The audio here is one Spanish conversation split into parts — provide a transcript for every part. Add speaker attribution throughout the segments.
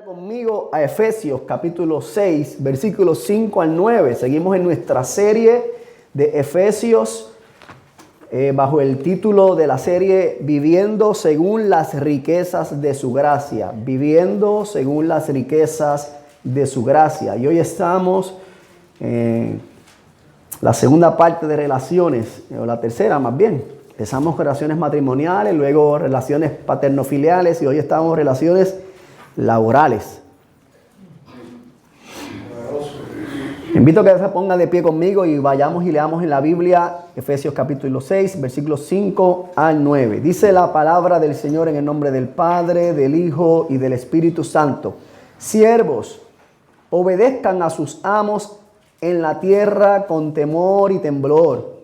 Speaker 1: Conmigo a Efesios capítulo 6, versículos 5 al 9. Seguimos en nuestra serie de Efesios bajo el título de la serie Viviendo según las riquezas de su gracia. Viviendo según las riquezas de su gracia. Y hoy estamos en la segunda parte de relaciones, o la tercera más bien. Empezamos relaciones matrimoniales, luego relaciones paternofiliales y hoy estamos en relaciones laborales. Invito a que se ponga de pie conmigo y vayamos y leamos en la Biblia Efesios capítulo 6, versículos 5 al 9. Dice la palabra del Señor en el nombre del Padre, del Hijo y del Espíritu Santo. Siervos, obedezcan a sus amos en la tierra con temor y temblor,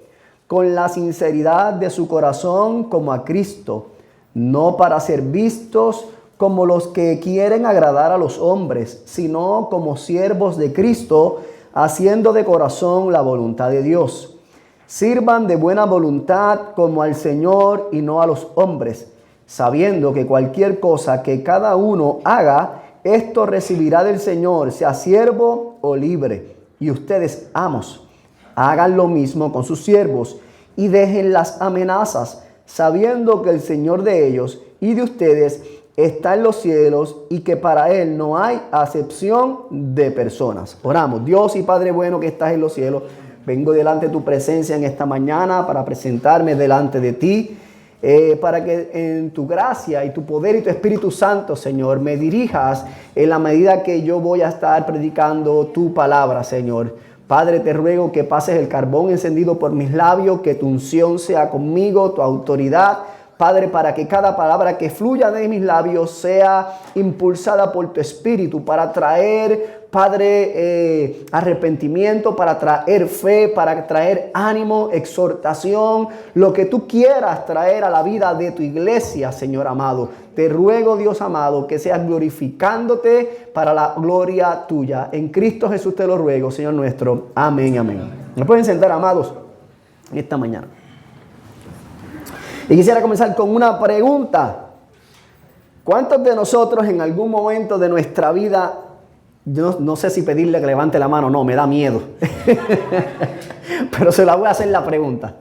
Speaker 1: con la sinceridad de su corazón como a Cristo, no para ser vistos como los que quieren agradar a los hombres, sino como siervos de Cristo, haciendo de corazón la voluntad de Dios. Sirvan de buena voluntad como al Señor y no a los hombres, sabiendo que cualquier cosa que cada uno haga, esto recibirá del Señor, sea siervo o libre. Y ustedes, amos, hagan lo mismo con sus siervos y dejen las amenazas, sabiendo que el Señor de ellos y de ustedes está en los cielos y que para Él no hay acepción de personas. Oramos. Dios y Padre bueno que estás en los cielos, vengo delante de tu presencia en esta mañana para presentarme delante de ti, para que en tu gracia y tu poder y tu Espíritu Santo, Señor, me dirijas en la medida que yo voy a estar predicando tu palabra, Señor. Padre, te ruego que pases el carbón encendido por mis labios, que tu unción sea conmigo, tu autoridad, Padre, para que cada palabra que fluya de mis labios sea impulsada por tu Espíritu para traer, Padre, arrepentimiento, para traer fe, para traer ánimo, exhortación, lo que tú quieras traer a la vida de tu iglesia, Señor amado. Te ruego, Dios amado, que seas glorificándote para la gloria tuya. En Cristo Jesús te lo ruego, Señor nuestro. Amén, amén. ¿Me pueden sentar, amados, en esta mañana? Y quisiera comenzar con una pregunta. ¿Cuántos de nosotros en algún momento de nuestra vida, yo no sé si pedirle que levante la mano, no, me da miedo, pero se la voy a hacer la pregunta.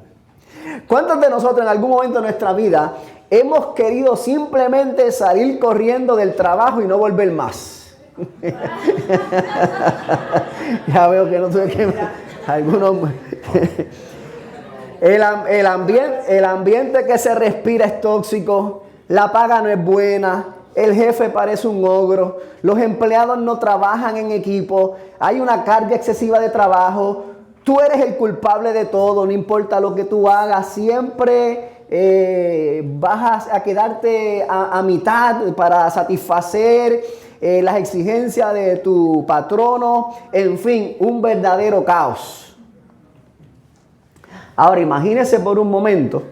Speaker 1: ¿Cuántos de nosotros en algún momento de nuestra vida hemos querido simplemente salir corriendo del trabajo y no volver más? Ya veo que no tuve que... Algunos... El ambiente que se respira es tóxico, la paga no es buena, el jefe parece un ogro, los empleados no trabajan en equipo, hay una carga excesiva de trabajo, tú eres el culpable de todo, no importa lo que tú hagas, siempre vas a quedarte a mitad para satisfacer las exigencias de tu patrono, en fin, un verdadero caos. Ahora imagínese por un momento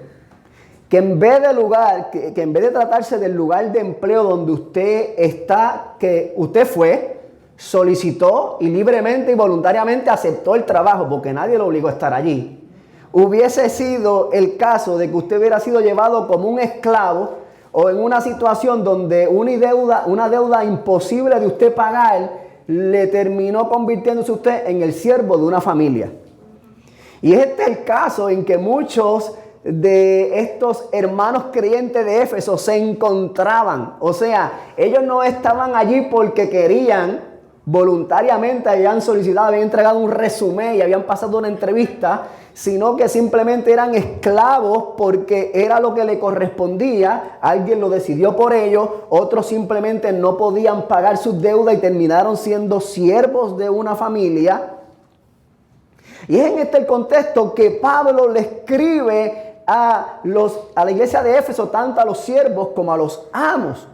Speaker 1: que en vez de tratarse del lugar de empleo donde usted está, que usted fue, solicitó y libremente y voluntariamente aceptó el trabajo porque nadie lo obligó a estar allí, hubiese sido el caso de que usted hubiera sido llevado como un esclavo o en una situación donde una deuda imposible de usted pagar le terminó convirtiéndose usted en el siervo de una familia. Y este es el caso en que muchos de estos hermanos creyentes de Éfeso se encontraban. O sea, ellos no estaban allí porque querían, voluntariamente habían solicitado, habían entregado un resumen y habían pasado una entrevista, sino que simplemente eran esclavos porque era lo que le correspondía. Alguien lo decidió por ellos, otros simplemente no podían pagar sus deudas y terminaron siendo siervos de una familia. Y es en este contexto que Pablo le escribe a la iglesia de Éfeso, tanto a los siervos como a los amos.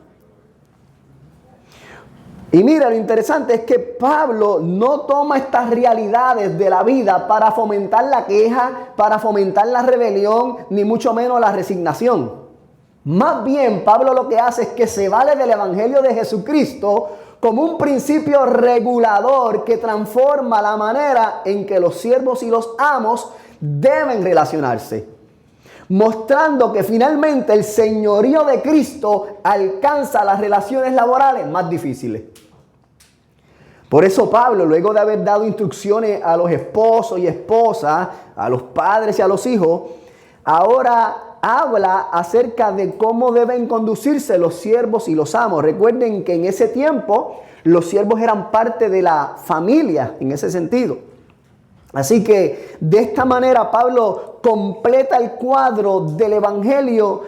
Speaker 1: Y mira, lo interesante es que Pablo no toma estas realidades de la vida para fomentar la queja, para fomentar la rebelión, ni mucho menos la resignación. Más bien, Pablo lo que hace es que se vale del evangelio de Jesucristo como un principio regulador que transforma la manera en que los siervos y los amos deben relacionarse, mostrando que finalmente el señorío de Cristo alcanza las relaciones laborales más difíciles. Por eso Pablo, luego de haber dado instrucciones a los esposos y esposas, a los padres y a los hijos, ahora habla acerca de cómo deben conducirse los siervos y los amos. Recuerden que en ese tiempo los siervos eran parte de la familia en ese sentido. Así que de esta manera Pablo completa el cuadro del evangelio,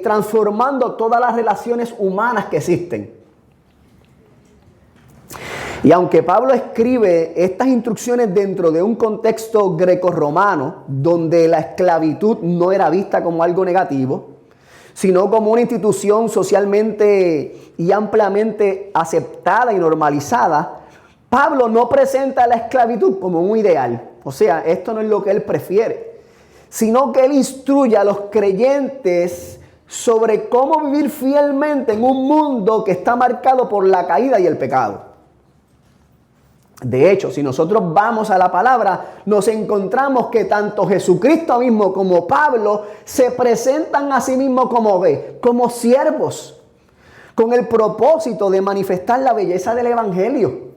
Speaker 1: transformando todas las relaciones humanas que existen. Y aunque Pablo escribe estas instrucciones dentro de un contexto grecorromano, donde la esclavitud no era vista como algo negativo, sino como una institución socialmente y ampliamente aceptada y normalizada, Pablo no presenta la esclavitud como un ideal. O sea, esto no es lo que él prefiere, sino que él instruye a los creyentes sobre cómo vivir fielmente en un mundo que está marcado por la caída y el pecado. De hecho, si nosotros vamos a la palabra, nos encontramos que tanto Jesucristo mismo como Pablo se presentan a sí mismos como siervos, con el propósito de manifestar la belleza del evangelio.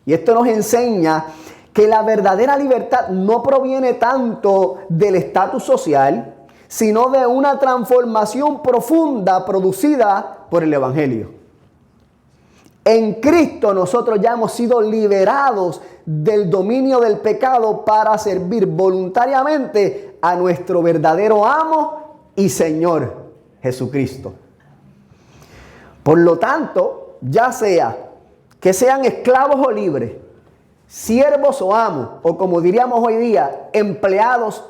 Speaker 1: Y esto nos enseña que la verdadera libertad no proviene tanto del estatus social, sino de una transformación profunda producida por el evangelio. En Cristo nosotros ya hemos sido liberados del dominio del pecado para servir voluntariamente a nuestro verdadero amo y Señor Jesucristo. Por lo tanto, ya sea que sean esclavos o libres, siervos o amos, o como diríamos hoy día, empleados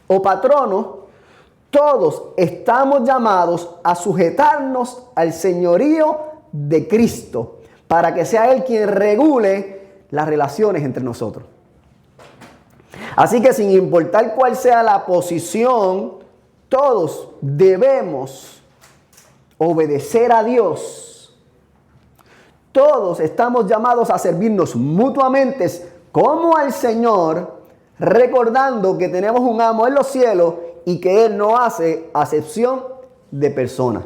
Speaker 1: o patronos, todos estamos llamados a sujetarnos al señorío de Cristo, para que sea Él quien regule las relaciones entre nosotros. Así que sin importar cuál sea la posición, todos debemos obedecer a Dios. Todos estamos llamados a servirnos mutuamente como al Señor, recordando que tenemos un amo en los cielos y que Él no hace acepción de personas.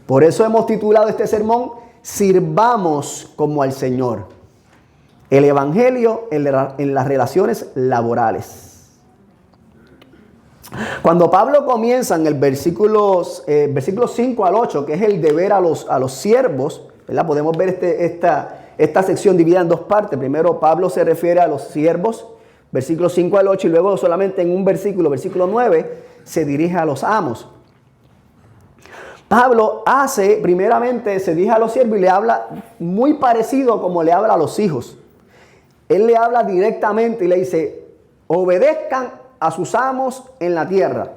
Speaker 1: Por eso hemos titulado este sermón, Sirvamos como al Señor. El evangelio en las relaciones laborales. Cuando Pablo comienza en el versículos 5 al 8, que es el deber a los siervos, ¿verdad? Podemos ver esta sección dividida en dos partes. Primero Pablo se refiere a los siervos, versículos 5 al 8, y luego solamente en un versículo 9, se dirige a los amos. Pablo primeramente se dirige a los siervos y le habla muy parecido como le habla a los hijos. Él le habla directamente y le dice, obedezcan a sus amos en la tierra.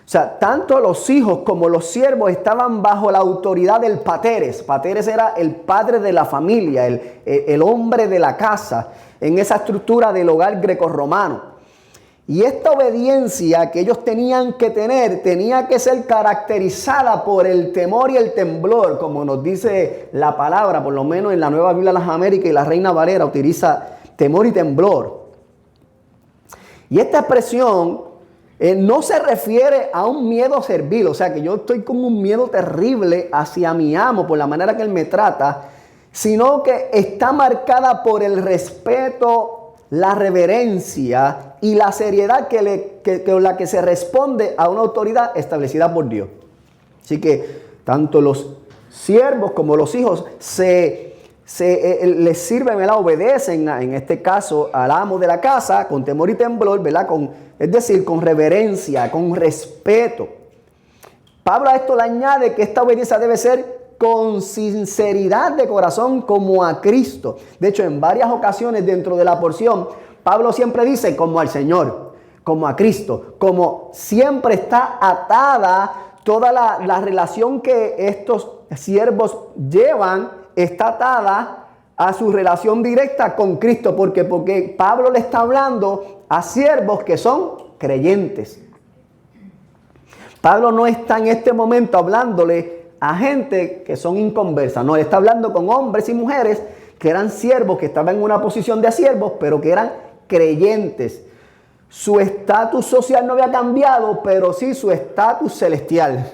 Speaker 1: O sea, tanto los hijos como los siervos estaban bajo la autoridad del pateres. Pateres era el padre de la familia, el hombre de la casa, en esa estructura del hogar grecorromano. Y esta obediencia que ellos tenían que tener, tenía que ser caracterizada por el temor y el temblor, como nos dice la palabra, por lo menos en la Nueva Biblia de las Américas y la Reina Valera utiliza temor y temblor. Y esta expresión no se refiere a un miedo servil, o sea que yo estoy con un miedo terrible hacia mi amo por la manera que él me trata, sino que está marcada por el respeto, la reverencia y la seriedad con la que se responde a una autoridad establecida por Dios. Así que tanto los siervos como los hijos les sirven, ¿verdad? Obedecen en este caso al amo de la casa con temor y temblor, ¿verdad? Es decir, con reverencia, con respeto. Pablo a esto le añade que esta obediencia debe ser con sinceridad de corazón como a Cristo. De hecho, en varias ocasiones dentro de la porción, Pablo siempre dice como al Señor, como a Cristo, como siempre está atada toda la relación que estos siervos llevan, está atada a su relación directa con Cristo. Porque Pablo le está hablando a siervos que son creyentes. Pablo no está en este momento hablándole a gente que son inconversas. No, él está hablando con hombres y mujeres que eran siervos, que estaban en una posición de siervos, pero que eran creyentes. Su estatus social no había cambiado, pero sí su estatus celestial.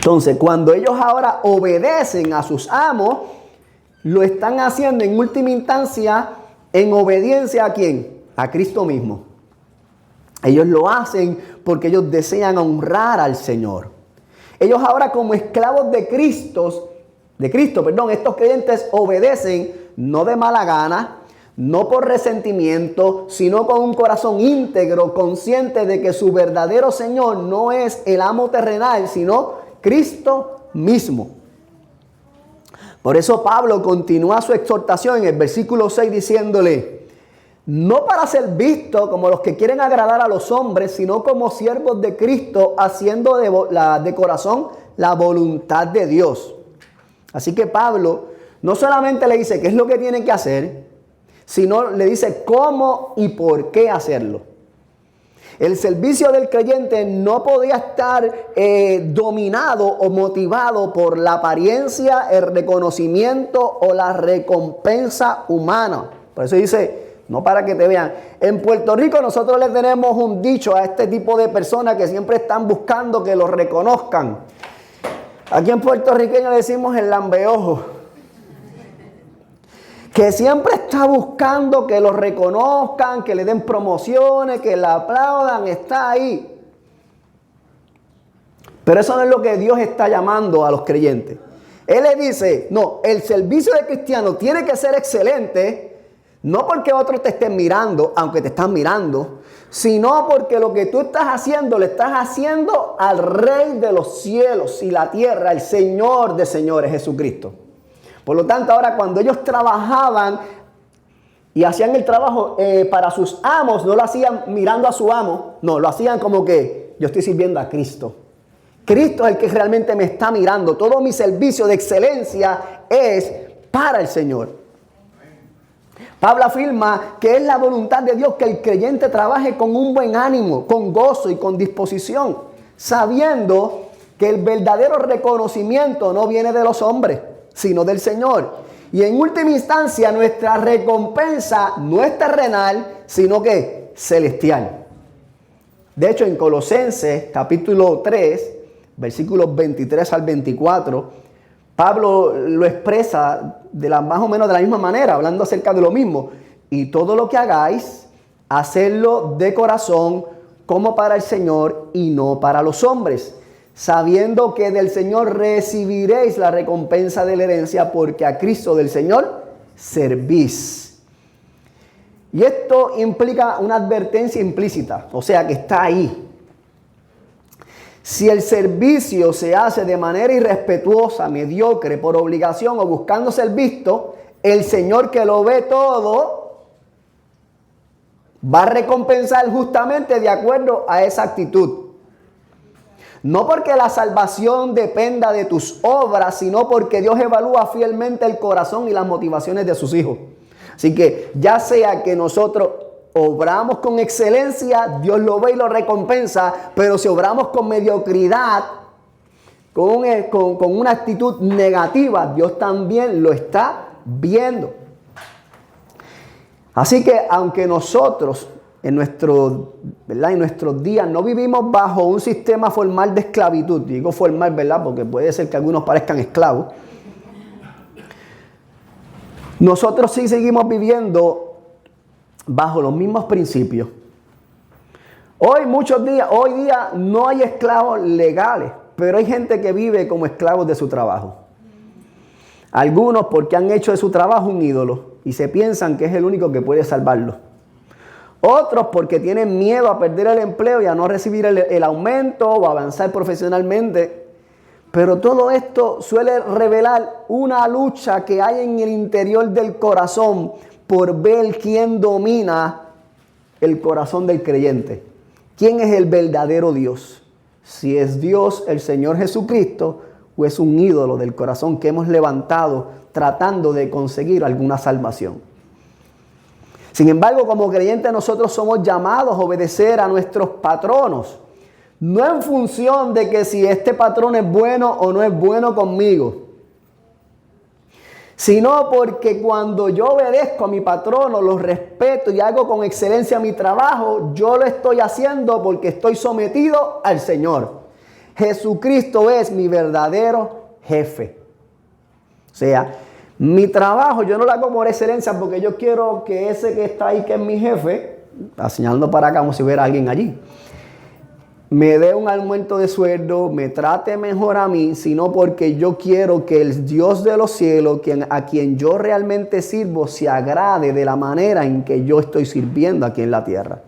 Speaker 1: Entonces, cuando ellos ahora obedecen a sus amos, lo están haciendo en última instancia en obediencia ¿a quién? A Cristo mismo. Ellos lo hacen porque ellos desean honrar al Señor. Ellos ahora como esclavos de Cristo, estos creyentes obedecen no de mala gana, no por resentimiento, sino con un corazón íntegro, consciente de que su verdadero Señor no es el amo terrenal, sino Cristo mismo. Por eso Pablo continúa su exhortación en el versículo 6 diciéndole: no para ser visto como los que quieren agradar a los hombres, sino como siervos de Cristo, haciendo de corazón la voluntad de Dios. Así que Pablo no solamente le dice qué es lo que tiene que hacer, sino le dice cómo y por qué hacerlo. El servicio del creyente no podía estar dominado o motivado por la apariencia, el reconocimiento o la recompensa humana. Por eso dice, no para que te vean. En Puerto Rico nosotros le tenemos un dicho a este tipo de personas que siempre están buscando que los reconozcan. Aquí en puertorriqueño le decimos el lambeojo, que siempre está buscando que lo reconozcan, que le den promociones, que la aplaudan, está ahí. Pero eso no es lo que Dios está llamando a los creyentes. Él le dice, no, el servicio de cristiano tiene que ser excelente, no porque otros te estén mirando, aunque te están mirando, sino porque lo que tú estás haciendo, le estás haciendo al Rey de los cielos y la tierra, el Señor de señores, Jesucristo. Por lo tanto, ahora cuando ellos trabajaban y hacían el trabajo para sus amos, no lo hacían mirando a su amo, no, lo hacían como que yo estoy sirviendo a Cristo. Cristo es el que realmente me está mirando. Todo mi servicio de excelencia es para el Señor. Pablo afirma que es la voluntad de Dios que el creyente trabaje con un buen ánimo, con gozo y con disposición, sabiendo que el verdadero reconocimiento no viene de los hombres, sino del Señor. Y en última instancia, nuestra recompensa no es terrenal, sino que celestial. De hecho, en Colosenses, capítulo 3, versículos 23 al 24, Pablo lo expresa más o menos de la misma manera, hablando acerca de lo mismo. Y todo lo que hagáis, hacedlo de corazón, como para el Señor y no para los hombres, sabiendo que del Señor recibiréis la recompensa de la herencia, porque a Cristo del Señor servís. Y esto implica una advertencia implícita, o sea que está ahí. Si el servicio se hace de manera irrespetuosa, mediocre, por obligación o buscando ser visto, el Señor que lo ve todo va a recompensar justamente de acuerdo a esa actitud. No porque la salvación dependa de tus obras, sino porque Dios evalúa fielmente el corazón y las motivaciones de sus hijos. Así que ya sea que nosotros obramos con excelencia, Dios lo ve y lo recompensa, pero si obramos con mediocridad, con una actitud negativa, Dios también lo está viendo. Así que aunque nosotros en nuestros días no vivimos bajo un sistema formal de esclavitud, digo formal, ¿verdad? Porque puede ser que algunos parezcan esclavos. Nosotros sí seguimos viviendo bajo los mismos principios. Hoy día no hay esclavos legales, pero hay gente que vive como esclavos de su trabajo. Algunos porque han hecho de su trabajo un ídolo y se piensan que es el único que puede salvarlo. Otros porque tienen miedo a perder el empleo y a no recibir el aumento o avanzar profesionalmente. Pero todo esto suele revelar una lucha que hay en el interior del corazón por ver quién domina el corazón del creyente. ¿Quién es el verdadero Dios? Si es Dios, el Señor Jesucristo, o es un ídolo del corazón que hemos levantado tratando de conseguir alguna salvación. Sin embargo, como creyentes nosotros somos llamados a obedecer a nuestros patronos, no en función de que si este patrón es bueno o no es bueno conmigo, sino porque cuando yo obedezco a mi patrono, los respeto y hago con excelencia mi trabajo, yo lo estoy haciendo porque estoy sometido al Señor. Jesucristo es mi verdadero jefe. O sea, mi trabajo yo no lo hago por excelencia porque yo quiero que ese que está ahí, que es mi jefe, está señalando para acá como si hubiera alguien allí, me dé un aumento de sueldo, me trate mejor a mí, sino porque yo quiero que el Dios de los cielos, a quien yo realmente sirvo, se agrade de la manera en que yo estoy sirviendo aquí en la tierra.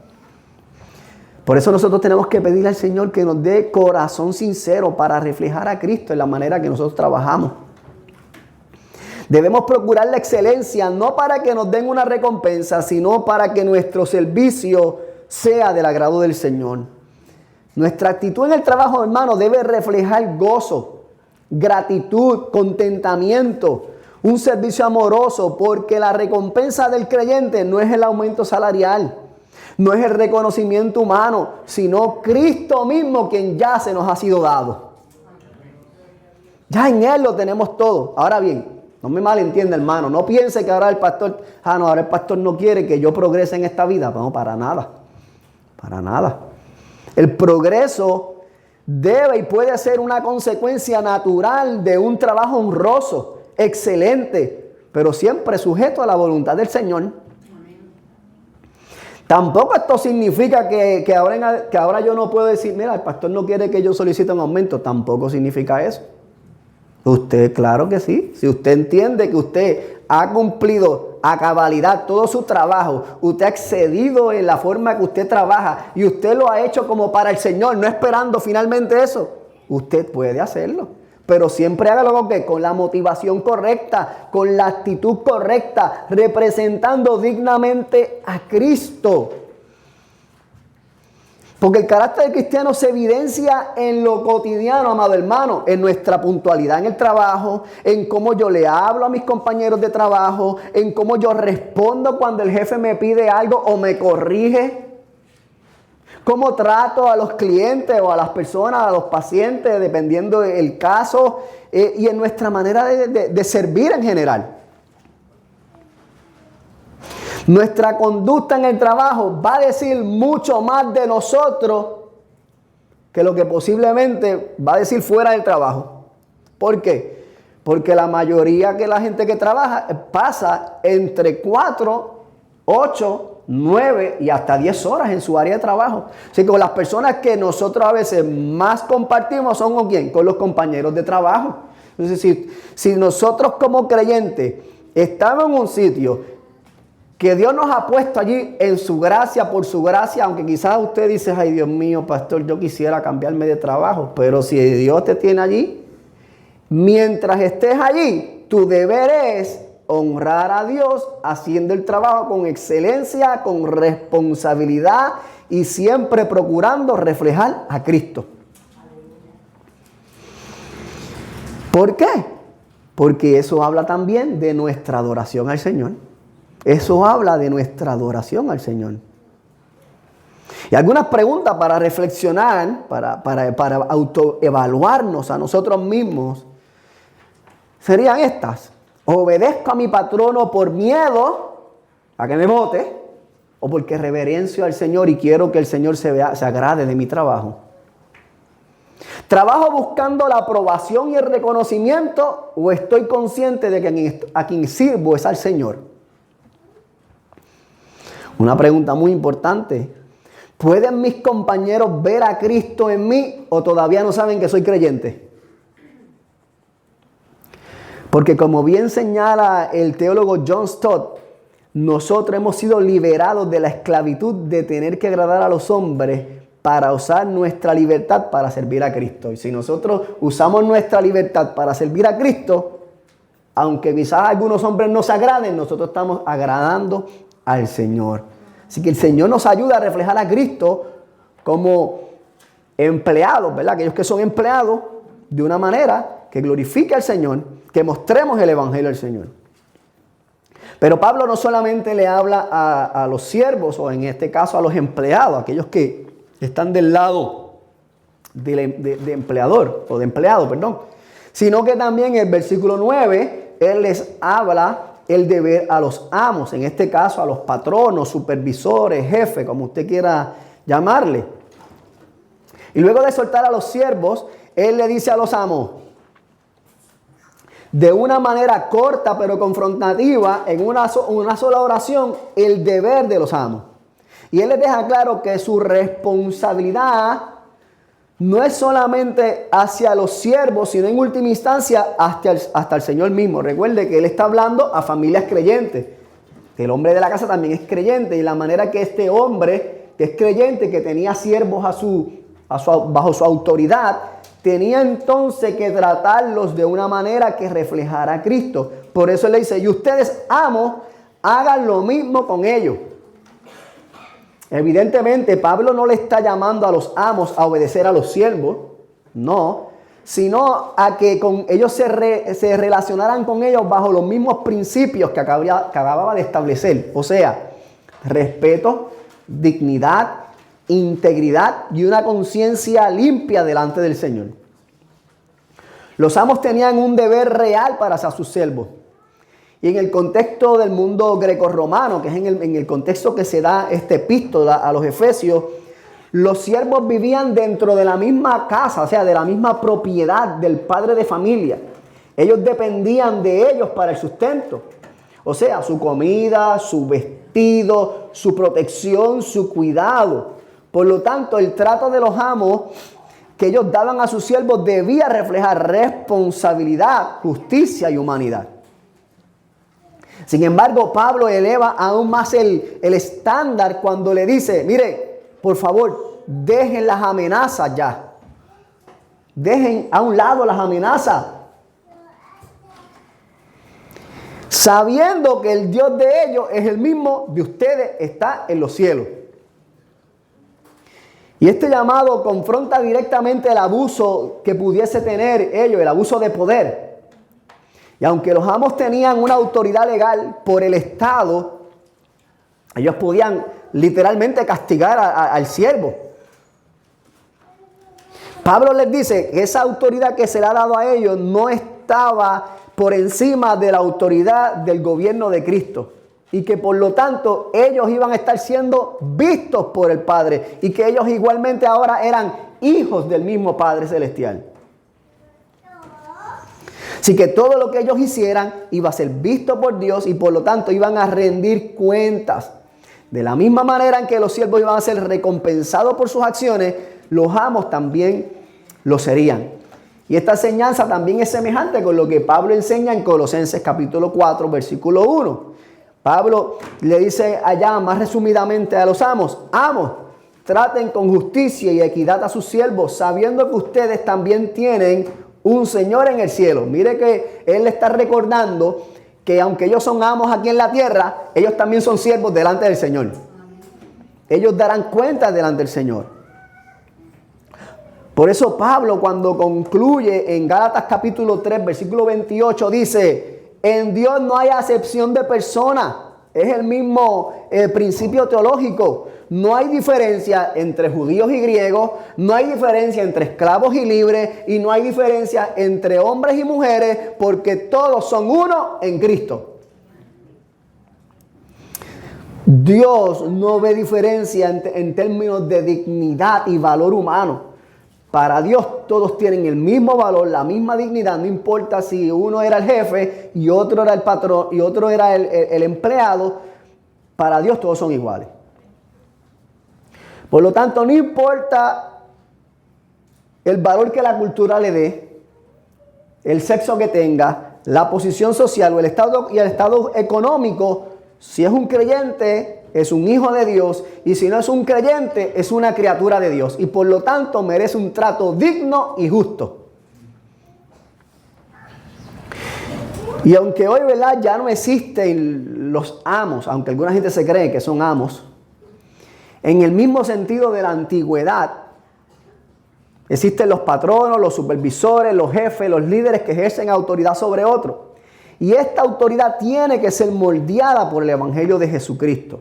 Speaker 1: Por eso nosotros tenemos que pedirle al Señor que nos dé corazón sincero para reflejar a Cristo en la manera que nosotros trabajamos. Debemos procurar la excelencia, no para que nos den una recompensa, sino para que nuestro servicio sea del agrado del Señor. Nuestra actitud en el trabajo, hermano, debe reflejar gozo, gratitud, contentamiento, un servicio amoroso, porque la recompensa del creyente no es el aumento salarial, no es el reconocimiento humano, sino Cristo mismo quien ya se nos ha sido dado. Ya en Él lo tenemos todo. Ahora bien, no me malentienda, hermano, no piense que ahora el pastor, ahora el pastor no quiere que yo progrese en esta vida. No, para nada, para nada. El progreso debe y puede ser una consecuencia natural de un trabajo honroso, excelente, pero siempre sujeto a la voluntad del Señor. Tampoco esto significa que ahora yo no puedo decir, mira, el pastor no quiere que yo solicite un aumento. Tampoco significa eso. Usted, claro que sí. Si usted entiende que usted ha cumplido a cabalidad todo su trabajo, usted ha excedido en la forma que usted trabaja y usted lo ha hecho como para el Señor, no esperando finalmente eso, usted puede hacerlo. Pero siempre hágalo con la motivación correcta, con la actitud correcta, representando dignamente a Cristo. Porque el carácter cristiano se evidencia en lo cotidiano, amado hermano, en nuestra puntualidad en el trabajo, en cómo yo le hablo a mis compañeros de trabajo, en cómo yo respondo cuando el jefe me pide algo o me corrige, cómo trato a los clientes o a las personas, a los pacientes, dependiendo del caso, y en nuestra manera de servir en general. Nuestra conducta en el trabajo va a decir mucho más de nosotros que lo que posiblemente va a decir fuera del trabajo. ¿Por qué? Porque la mayoría de la gente que trabaja pasa entre 4, 8, 9 y hasta 10 horas en su área de trabajo. Así que con las personas que nosotros a veces más compartimos son ¿con quién? Con los compañeros de trabajo. Entonces, si nosotros como creyentes estamos en un sitio que Dios nos ha puesto allí en su gracia, por su gracia, aunque quizás usted dice, ay Dios mío, pastor, yo quisiera cambiarme de trabajo, pero si Dios te tiene allí, mientras estés allí, tu deber es honrar a Dios haciendo el trabajo con excelencia, con responsabilidad y siempre procurando reflejar a Cristo. ¿Por qué? Porque eso habla también de nuestra adoración al Señor. Eso habla de nuestra adoración al Señor. Y algunas preguntas para reflexionar, para autoevaluarnos a nosotros mismos, serían estas. ¿Obedezco a mi patrono por miedo a que me vote? ¿O porque reverencio al Señor y quiero que el Señor se agrade de mi trabajo? ¿Trabajo buscando la aprobación y el reconocimiento? ¿O estoy consciente de que a quien sirvo es al Señor? Una pregunta muy importante. ¿Pueden mis compañeros ver a Cristo en mí o todavía no saben que soy creyente? Porque como bien señala el teólogo John Stott, nosotros hemos sido liberados de la esclavitud de tener que agradar a los hombres para usar nuestra libertad para servir a Cristo. Y si nosotros usamos nuestra libertad para servir a Cristo, aunque quizás algunos hombres no se agraden, nosotros estamos agradando al Señor. Así que el Señor nos ayuda a reflejar a Cristo como empleados, ¿verdad? Aquellos que son empleados de una manera que glorifique al Señor, que mostremos el Evangelio al Señor. Pero Pablo no solamente le habla a los siervos, o en este caso a los empleados, aquellos que están del lado de empleador, o de empleado, perdón, sino que también en el versículo 9, él les habla el deber a los amos, en este caso a los patronos, supervisores, jefes, como usted quiera llamarle. Y luego de soltar a los siervos, Él le dice a los amos, de una manera corta pero confrontativa, en una sola oración, el deber de los amos. Y Él les deja claro que su responsabilidad no es solamente hacia los siervos, sino en última instancia hasta el Señor mismo. Recuerde que Él está hablando a familias creyentes. El hombre de la casa también es creyente, y la manera que este hombre, que es creyente, que tenía siervos bajo su autoridad, tenía entonces que tratarlos de una manera que reflejara a Cristo. Por eso Él le dice, y ustedes, amos, hagan lo mismo con ellos. Evidentemente, Pablo no le está llamando a los amos a obedecer a los siervos, no, sino a que ellos se relacionaran con ellos bajo los mismos principios que acababa de establecer. O sea, respeto, dignidad, integridad y una conciencia limpia delante del Señor. Los amos tenían un deber real para hacer sus siervos. Y en el contexto del mundo grecorromano, que es en el contexto que se da esta epístola a los Efesios, los siervos vivían dentro de la misma casa, o sea, de la misma propiedad del padre de familia. Ellos dependían de ellos para el sustento. O sea, su comida, su vestido, su protección, su cuidado. Por lo tanto, el trato de los amos que ellos daban a sus siervos debía reflejar responsabilidad, justicia y humanidad. Sin embargo, Pablo eleva aún más el estándar cuando le dice, mire, por favor, dejen las amenazas ya. Dejen a un lado las amenazas. Sabiendo que el Dios de ellos es el mismo de ustedes, está en los cielos. Y este llamado confronta directamente el abuso que pudiese tener ellos, el abuso de poder. Y aunque los amos tenían una autoridad legal por el Estado, ellos podían literalmente castigar al siervo. Pablo les dice que esa autoridad que se le ha dado a ellos no estaba por encima de la autoridad del gobierno de Cristo. Y que por lo tanto ellos iban a estar siendo vistos por el Padre. Y que ellos igualmente ahora eran hijos del mismo Padre Celestial. Así que todo lo que ellos hicieran iba a ser visto por Dios y por lo tanto iban a rendir cuentas. De la misma manera en que los siervos iban a ser recompensados por sus acciones, los amos también lo serían. Y esta enseñanza también es semejante con lo que Pablo enseña en Colosenses capítulo 4, versículo 1. Pablo le dice allá más resumidamente a los amos, amos, traten con justicia y equidad a sus siervos, sabiendo que ustedes también tienen un Señor en el cielo. Mire que Él le está recordando que aunque ellos son amos aquí en la tierra, ellos también son siervos delante del Señor. Ellos darán cuenta delante del Señor. Por eso Pablo, cuando concluye en Gálatas capítulo 3, versículo 28, dice, en Dios no hay acepción de persona. Es el mismo principio teológico. No hay diferencia entre judíos y griegos, no hay diferencia entre esclavos y libres, y no hay diferencia entre hombres y mujeres, porque todos son uno en Cristo. Dios no ve diferencia en términos de dignidad y valor humano. Para Dios todos tienen el mismo valor, la misma dignidad, no importa si uno era el jefe y otro era el patrón y otro era el empleado. Para Dios todos son iguales. Por lo tanto, no importa el valor que la cultura le dé, el sexo que tenga, la posición social o el estado económico, si es un creyente, es un hijo de Dios, y si no es un creyente, es una criatura de Dios, y por lo tanto merece un trato digno y justo. Y aunque hoy, ¿verdad?, ya no existen los amos, aunque alguna gente se cree que son amos, en el mismo sentido de la antigüedad, existen los patronos, los supervisores, los jefes, los líderes que ejercen autoridad sobre otros. Y esta autoridad tiene que ser moldeada por el Evangelio de Jesucristo.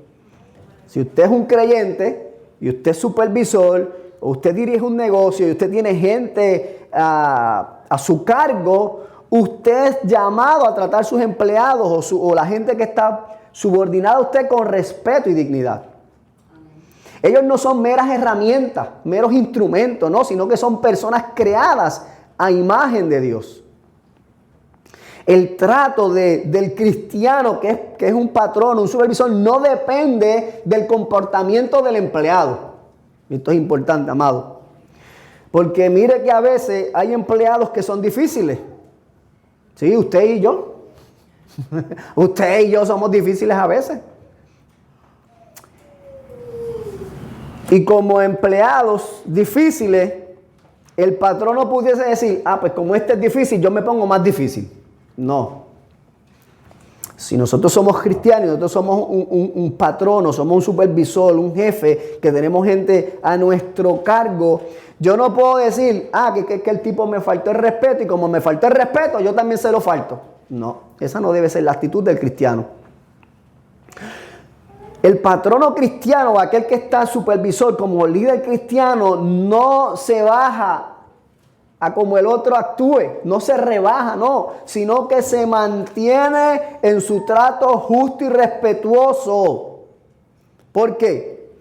Speaker 1: Si usted es un creyente y usted es supervisor, o usted dirige un negocio y usted tiene gente a su cargo, usted es llamado a tratar a sus empleados o la gente que está subordinada a usted con respeto y dignidad. Ellos no son meras herramientas, meros instrumentos, no, sino que son personas creadas a imagen de Dios. El trato del cristiano, que es un patrón, un supervisor, no depende del comportamiento del empleado. Esto es importante, amado. Porque mire que a veces hay empleados que son difíciles. Sí, usted y yo. Usted y yo somos difíciles a veces. Y como empleados difíciles, el patrón no pudiese decir, pues como este es difícil, yo me pongo más difícil. No. Si nosotros somos cristianos, nosotros somos un patrono, somos un supervisor, un jefe, que tenemos gente a nuestro cargo, yo no puedo decir, que el tipo me faltó el respeto, y como me faltó el respeto, yo también se lo falto. No, esa no debe ser la actitud del cristiano. El patrono cristiano, aquel que está supervisor como líder cristiano, no se baja a como el otro actúe, no se rebaja, no, sino que se mantiene en su trato justo y respetuoso. ¿Por qué?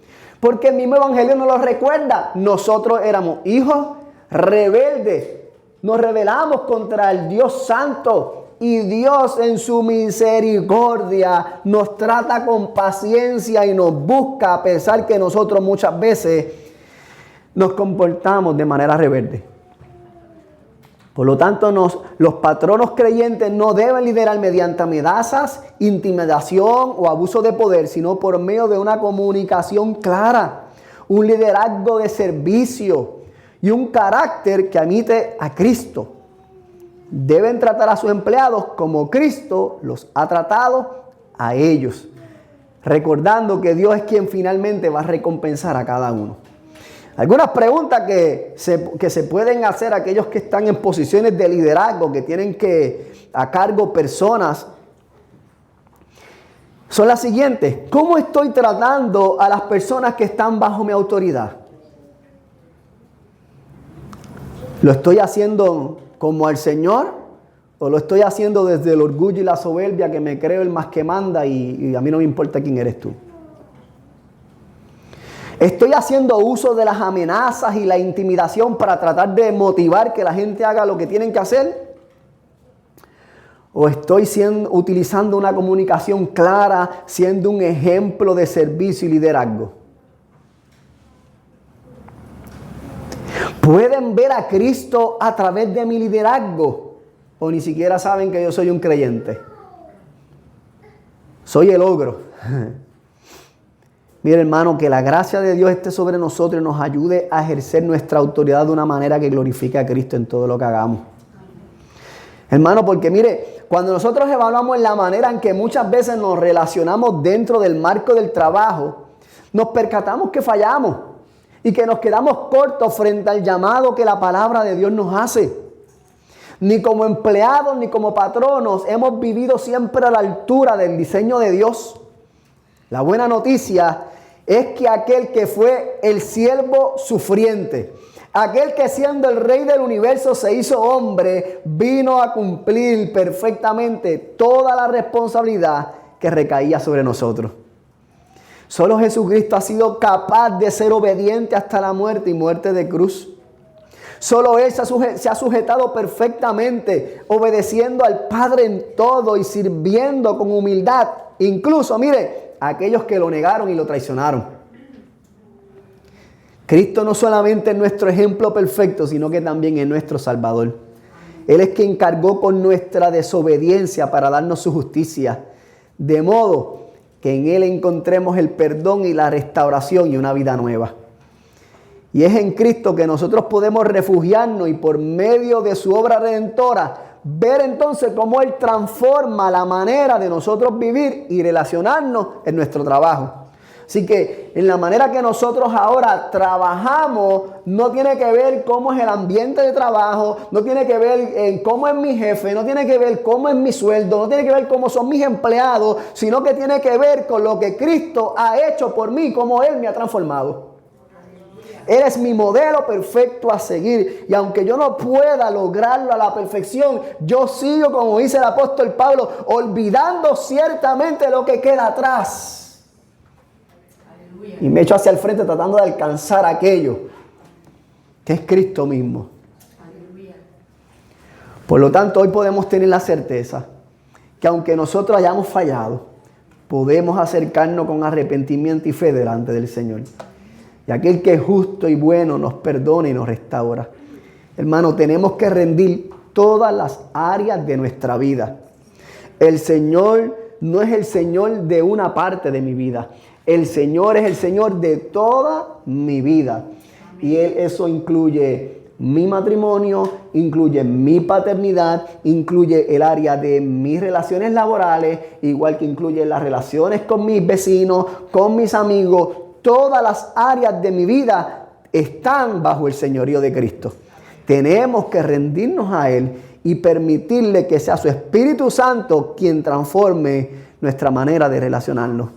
Speaker 1: Porque el mismo evangelio nos lo recuerda. Nosotros éramos hijos rebeldes, nos rebelamos contra el Dios Santo, y Dios en su misericordia nos trata con paciencia y nos busca, a pesar que nosotros muchas veces nos comportamos de manera rebelde. Por lo tanto, los patronos creyentes no deben liderar mediante amenazas, intimidación o abuso de poder, sino por medio de una comunicación clara, un liderazgo de servicio y un carácter que imite a Cristo. Deben tratar a sus empleados como Cristo los ha tratado a ellos, recordando que Dios es quien finalmente va a recompensar a cada uno. Algunas preguntas que se pueden hacer a aquellos que están en posiciones de liderazgo, que tienen a cargo personas, son las siguientes. ¿Cómo estoy tratando a las personas que están bajo mi autoridad? ¿Lo estoy haciendo como al Señor? ¿O lo estoy haciendo desde el orgullo y la soberbia, que me creo el más que manda y a mí no me importa quién eres tú? ¿Estoy haciendo uso de las amenazas y la intimidación para tratar de motivar que la gente haga lo que tienen que hacer? ¿O estoy utilizando una comunicación clara, siendo un ejemplo de servicio y liderazgo? ¿Pueden ver a Cristo a través de mi liderazgo? ¿O ni siquiera saben que yo soy un creyente? Soy el ogro. Mire, hermano, que la gracia de Dios esté sobre nosotros y nos ayude a ejercer nuestra autoridad de una manera que glorifique a Cristo en todo lo que hagamos. Hermano, porque mire, cuando nosotros evaluamos la manera en que muchas veces nos relacionamos dentro del marco del trabajo, nos percatamos que fallamos y que nos quedamos cortos frente al llamado que la palabra de Dios nos hace. Ni como empleados ni como patronos hemos vivido siempre a la altura del diseño de Dios. La buena noticia es que aquel que fue el siervo sufriente, aquel que siendo el rey del universo se hizo hombre, vino a cumplir perfectamente toda la responsabilidad que recaía sobre nosotros. Solo Jesucristo ha sido capaz de ser obediente hasta la muerte y muerte de cruz. Solo Él se ha sujetado perfectamente, obedeciendo al Padre en todo y sirviendo con humildad. Incluso, mire, a aquellos que lo negaron y lo traicionaron. Cristo no solamente es nuestro ejemplo perfecto, sino que también es nuestro Salvador. Él es quien cargó con nuestra desobediencia para darnos su justicia, de modo que en Él encontremos el perdón y la restauración y una vida nueva. Y es en Cristo que nosotros podemos refugiarnos y por medio de su obra redentora ver entonces cómo Él transforma la manera de nosotros vivir y relacionarnos en nuestro trabajo. Así que en la manera que nosotros ahora trabajamos no tiene que ver cómo es el ambiente de trabajo, no tiene que ver en cómo es mi jefe, no tiene que ver cómo es mi sueldo, no tiene que ver cómo son mis empleados, sino que tiene que ver con lo que Cristo ha hecho por mí, cómo Él me ha transformado. Él es mi modelo perfecto a seguir. Y aunque yo no pueda lograrlo a la perfección, yo sigo, como dice el apóstol Pablo, olvidando ciertamente lo que queda atrás. Y me echo hacia el frente tratando de alcanzar aquello que es Cristo mismo. Por lo tanto, hoy podemos tener la certeza que aunque nosotros hayamos fallado, podemos acercarnos con arrepentimiento y fe delante del Señor. Y aquel que es justo y bueno nos perdona y nos restaura. Hermano, tenemos que rendir todas las áreas de nuestra vida. El Señor no es el Señor de una parte de mi vida. El Señor es el Señor de toda mi vida. Y eso incluye mi matrimonio, incluye mi paternidad, incluye el área de mis relaciones laborales, igual que incluye las relaciones con mis vecinos, con mis amigos. Todas las áreas de mi vida están bajo el señorío de Cristo. Tenemos que rendirnos a Él y permitirle que sea su Espíritu Santo quien transforme nuestra manera de relacionarnos.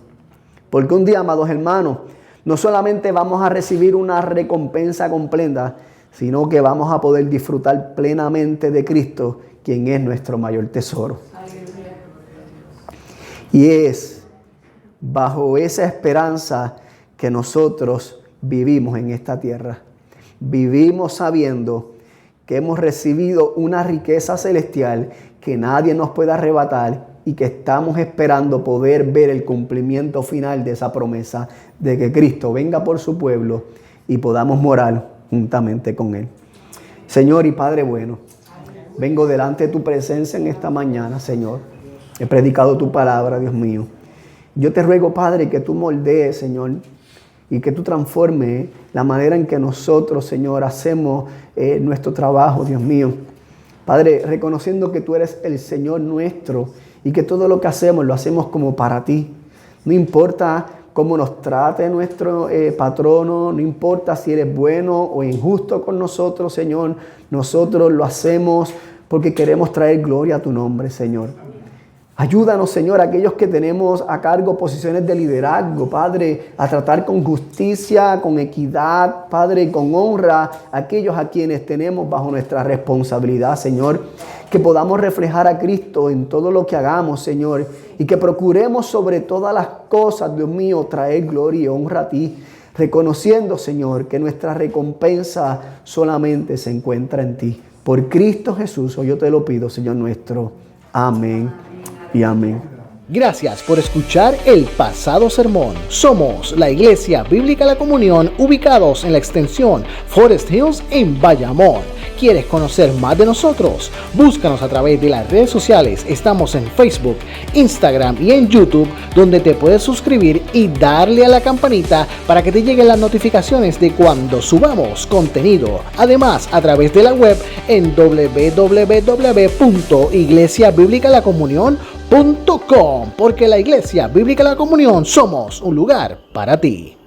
Speaker 1: Porque un día, amados hermanos, no solamente vamos a recibir una recompensa completa, sino que vamos a poder disfrutar plenamente de Cristo, quien es nuestro mayor tesoro. Y es bajo esa esperanza que nosotros vivimos en esta tierra. Vivimos sabiendo que hemos recibido una riqueza celestial que nadie nos puede arrebatar y que estamos esperando poder ver el cumplimiento final de esa promesa de que Cristo venga por su pueblo y podamos morar juntamente con Él. Señor y Padre bueno, vengo delante de tu presencia en esta mañana, Señor. He predicado tu palabra, Dios mío. Yo te ruego, Padre, que tú moldees, Señor, y que tú transformes la manera en que nosotros, Señor, hacemos nuestro trabajo, Dios mío. Padre, reconociendo que tú eres el Señor nuestro y que todo lo que hacemos lo hacemos como para ti. No importa cómo nos trate nuestro patrono, no importa si eres bueno o injusto con nosotros, Señor. Nosotros lo hacemos porque queremos traer gloria a tu nombre, Señor. Ayúdanos, Señor, aquellos que tenemos a cargo posiciones de liderazgo, Padre, a tratar con justicia, con equidad, Padre, con honra, aquellos a quienes tenemos bajo nuestra responsabilidad, Señor. Que podamos reflejar a Cristo en todo lo que hagamos, Señor, y que procuremos sobre todas las cosas, Dios mío, traer gloria y honra a ti, reconociendo, Señor, que nuestra recompensa solamente se encuentra en ti. Por Cristo Jesús, hoy yo te lo pido, Señor nuestro. Amén y amén.
Speaker 2: Gracias por escuchar el pasado sermón. Somos la Iglesia Bíblica La Comunión, ubicados en la extensión Forest Hills en Bayamón. ¿Quieres conocer más de nosotros? Búscanos a través de las redes sociales. Estamos en Facebook, Instagram y en YouTube, donde te puedes suscribir y darle a la campanita para que te lleguen las notificaciones de cuando subamos contenido. Además, a través de la web en www.iglesiabiblicalacomunion.com, porque la Iglesia Bíblica La Comunión somos un lugar para ti.